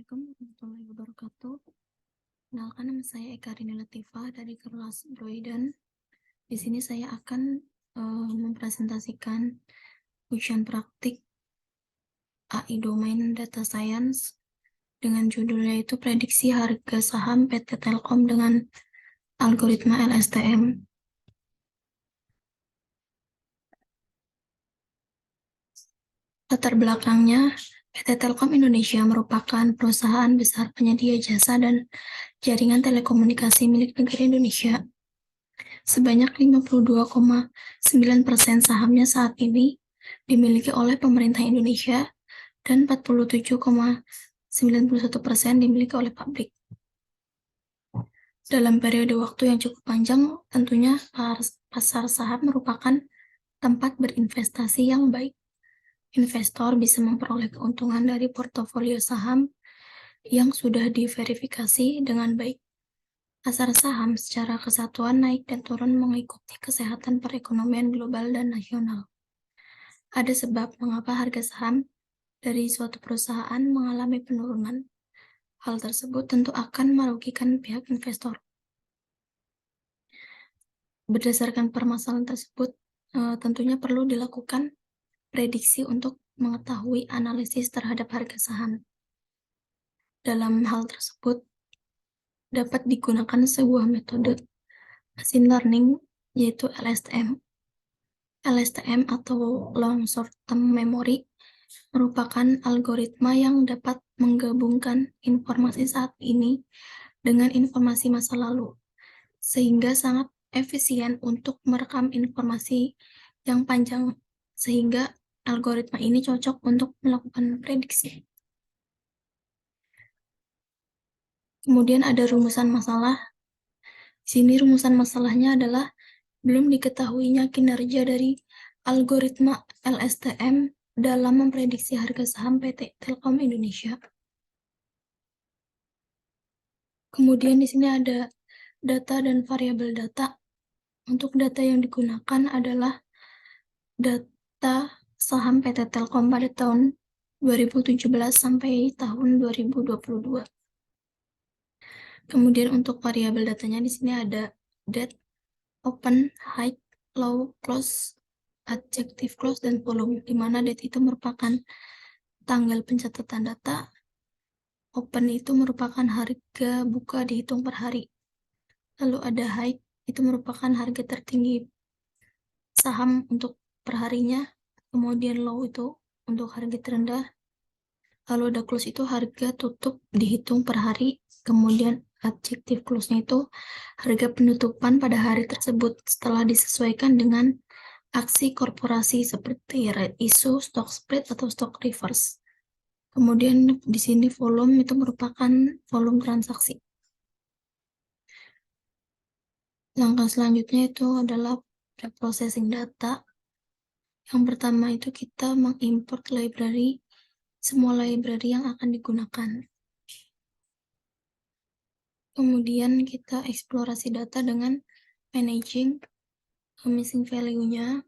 Assalamualaikum warahmatullahi wabarakatuh. Kenalkan, nama saya Eka Rini Latifah dari kelas Broiden. Di sini saya akan mempresentasikan ujian praktik AI Domain Data Science dengan judulnya itu prediksi harga saham PT Telkom dengan algoritma LSTM. Latar belakangnya, PT Telkom Indonesia merupakan perusahaan besar penyedia jasa dan jaringan telekomunikasi milik negara Indonesia. Sebanyak 52,9% sahamnya saat ini dimiliki oleh pemerintah Indonesia dan 47,91% dimiliki oleh pabrik. Dalam periode waktu yang cukup panjang, tentunya pasar saham merupakan tempat berinvestasi yang baik. Investor bisa memperoleh keuntungan dari portofolio saham yang sudah diverifikasi dengan baik. Pasar saham secara kesatuan naik dan turun mengikuti kesehatan perekonomian global dan nasional. Ada sebab mengapa harga saham dari suatu perusahaan mengalami penurunan. Hal tersebut tentu akan merugikan pihak investor. Berdasarkan permasalahan tersebut, tentunya perlu dilakukan prediksi untuk mengetahui analisis terhadap harga saham. Dalam hal tersebut, dapat digunakan sebuah metode machine learning, yaitu LSTM. LSTM atau Long Short Term Memory merupakan algoritma yang dapat menggabungkan informasi saat ini dengan informasi masa lalu, sehingga sangat efisien untuk merekam informasi yang panjang, sehingga algoritma ini cocok untuk melakukan prediksi. Kemudian ada rumusan masalah. Di sini rumusan masalahnya adalah belum diketahuinya kinerja dari algoritma LSTM dalam memprediksi harga saham PT Telkom Indonesia. Kemudian di sini ada data dan variabel data. Untuk data yang digunakan adalah data saham PT Telkom pada tahun 2017 sampai tahun 2022. Kemudian untuk variabel datanya di sini ada date, open, high, low, close, adjective close, dan volume, di mana date itu merupakan tanggal pencatatan data, open itu merupakan harga buka dihitung per hari, lalu ada high, itu merupakan harga tertinggi saham untuk perharinya, kemudian low itu untuk harga terendah, lalu ada close itu harga tutup dihitung per hari, kemudian adjective close-nya itu harga penutupan pada hari tersebut setelah disesuaikan dengan aksi korporasi seperti right issue, stock split, atau stock reverse. Kemudian di sini volume itu merupakan volume transaksi. Langkah selanjutnya itu adalah preprocessing data. Yang pertama itu kita mengimport library, semua library yang akan digunakan. Kemudian kita eksplorasi data dengan managing missing value-nya.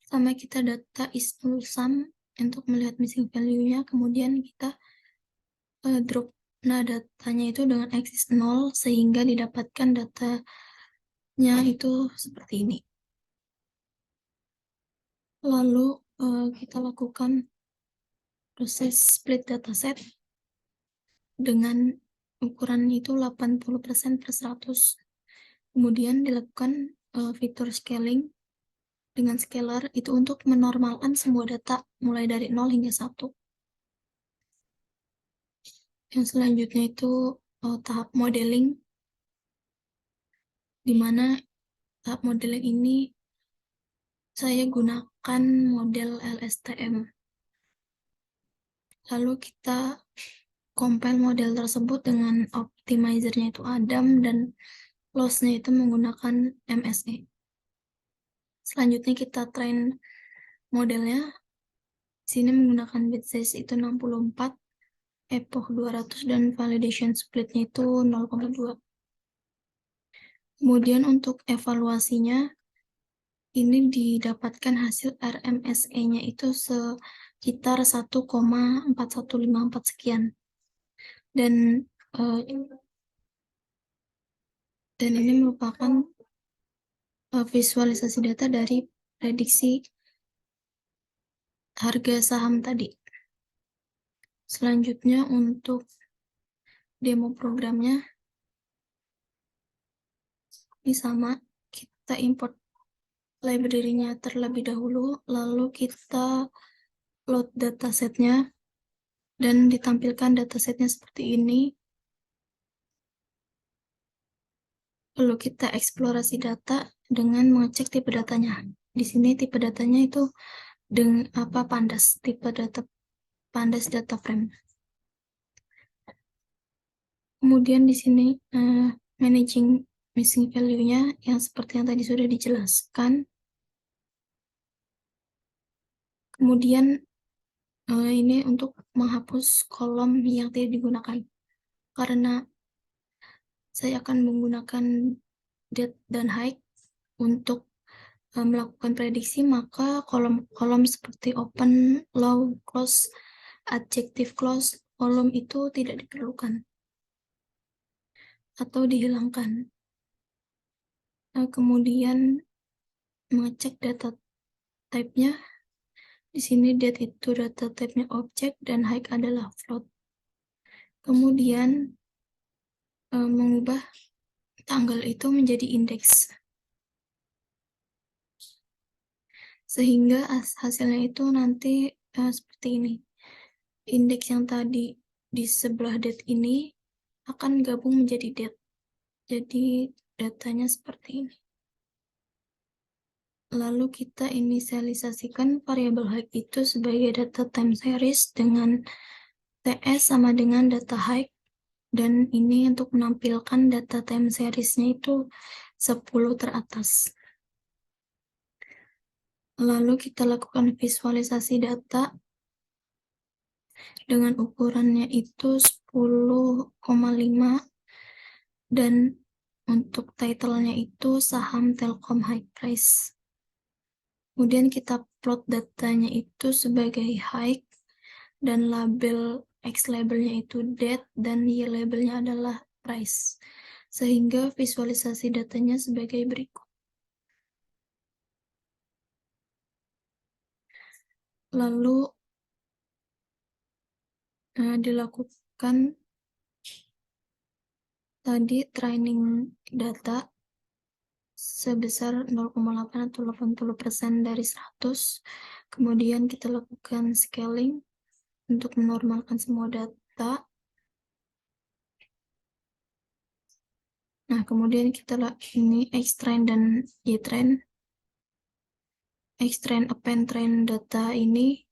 Pertama kita data is null sum untuk melihat missing value-nya, kemudian kita drop datanya itu dengan axis 0 sehingga didapatkan datanya itu seperti ini. Lalu kita lakukan proses split dataset dengan ukuran itu 80% per 100. Kemudian dilakukan fitur scaling dengan scalar itu untuk menormalkan semua data mulai dari 0 hingga 1. Yang selanjutnya itu tahap modeling, di mana tahap modeling ini saya gunakan model LSTM. Lalu kita compile model tersebut dengan optimizer-nya itu Adam dan loss-nya itu menggunakan MSE. Selanjutnya kita train modelnya. Di sini menggunakan bit size itu 64, epoch 200, dan validation split-nya itu 0,2. Kemudian untuk evaluasinya, ini didapatkan hasil RMSE-nya itu sekitar 1,4154 sekian. Dan ini merupakan visualisasi data dari prediksi harga saham tadi. Selanjutnya untuk demo programnya, ini sama, kita import library-nya terlebih dahulu, lalu kita load datasetnya, dan ditampilkan datasetnya seperti ini. Lalu kita eksplorasi data dengan mengecek tipe datanya. Di sini tipe datanya itu dengan Pandas, tipe data Pandas data frame. Kemudian di sini managing missing value-nya yang seperti yang tadi sudah dijelaskan. Kemudian ini untuk menghapus kolom yang tidak digunakan. Karena saya akan menggunakan date dan height untuk melakukan prediksi, maka kolom-kolom seperti open, low, close, adjective clause, kolom itu tidak diperlukan atau dihilangkan. Kemudian mengecek data type-nya. Di sini date itu data type-nya object dan height adalah float. Kemudian mengubah tanggal itu menjadi indeks. Sehingga hasilnya itu nanti seperti ini. Indeks yang tadi di sebelah date ini akan gabung menjadi date. Jadi datanya seperti ini. Lalu kita inisialisasikan variabel height itu sebagai data time series dengan TS sama dengan data height. Dan ini untuk menampilkan data time series-nya itu 10 teratas. Lalu kita lakukan visualisasi data dengan ukurannya itu 10,5 dan untuk title-nya itu saham Telkom High Price. Kemudian kita plot datanya itu sebagai high dan label X labelnya itu date dan Y labelnya adalah price. Sehingga visualisasi datanya sebagai berikut. Lalu dilakukan tadi training data sebesar 0,8 atau 80% dari 100. Kemudian kita lakukan scaling untuk menormalkan semua data. Nah, kemudian kita ini X-train dan Y-train. X-train, append train data ini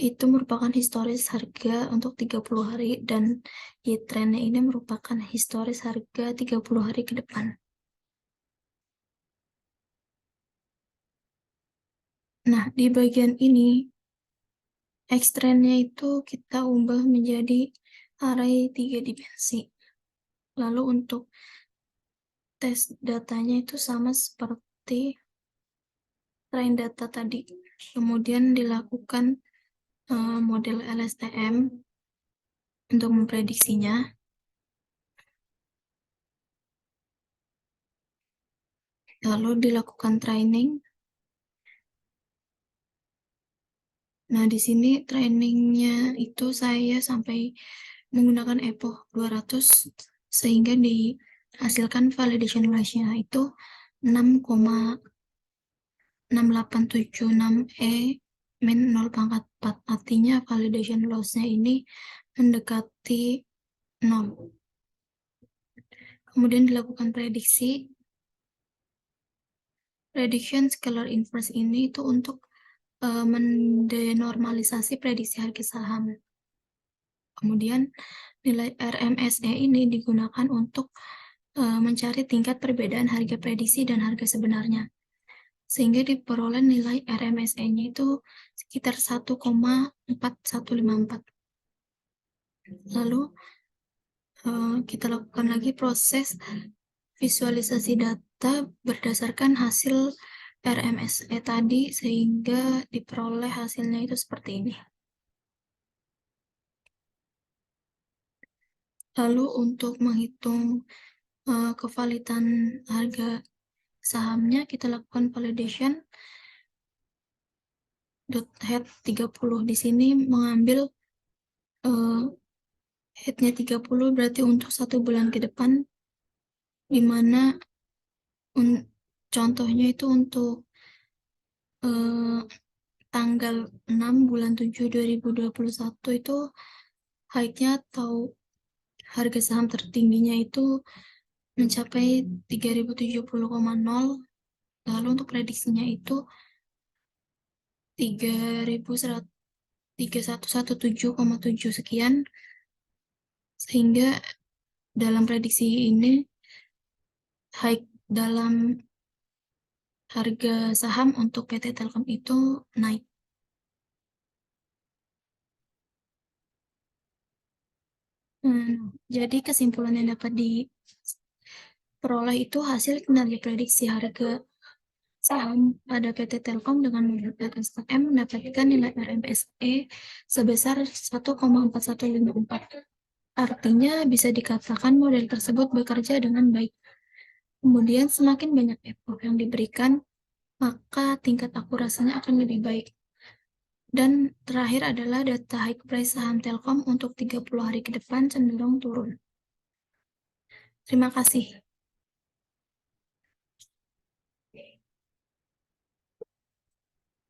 itu merupakan historis harga untuk 30 hari dan Y-trainnya ini merupakan historis harga 30 hari ke depan. Nah, di bagian ini X-trainnya itu kita ubah menjadi array 3 dimensi. Lalu untuk tes datanya itu sama seperti train data tadi. Kemudian dilakukan model LSTM untuk memprediksinya. Lalu dilakukan training. Nah, di sini trainingnya itu saya sampai menggunakan EPOH 200 sehingga dihasilkan validation loss-nya itu 6,6876 min 0,4. Artinya validation loss-nya ini mendekati 0. Kemudian dilakukan prediksi. Prediction scalar inverse ini itu untuk mendenormalisasi prediksi harga saham. Kemudian nilai RMSE ini digunakan untuk mencari tingkat perbedaan harga prediksi dan harga sebenarnya. Sehingga diperoleh nilai RMSE-nya itu sekitar 1,4154. Lalu kita lakukan lagi proses visualisasi data berdasarkan hasil RMSE tadi sehingga diperoleh hasilnya itu seperti ini. Lalu untuk menghitung kevalidan harga sahamnya, kita lakukan validation head 30. Di sini mengambil headnya 30 berarti untuk 1 bulan ke depan, di mana contohnya itu untuk eh, tanggal 6 bulan 7 2021 itu high-nya atau harga saham tertingginya itu mencapai 3070,0. Lalu untuk prediksinya itu 3117,7 sekian, sehingga dalam prediksi ini high dalam harga saham untuk PT Telkom itu naik. Jadi kesimpulan yang dapat diperoleh itu hasil kinerja prediksi harga saham pada PT Telkom dengan menggunakan SKM mendapatkan nilai RMSE sebesar 1,4154. Artinya bisa dikatakan model tersebut bekerja dengan baik. Kemudian semakin banyak effort yang diberikan, maka tingkat akurasinya akan lebih baik. Dan terakhir adalah data high price saham Telkom untuk 30 hari ke depan cenderung turun. Terima kasih.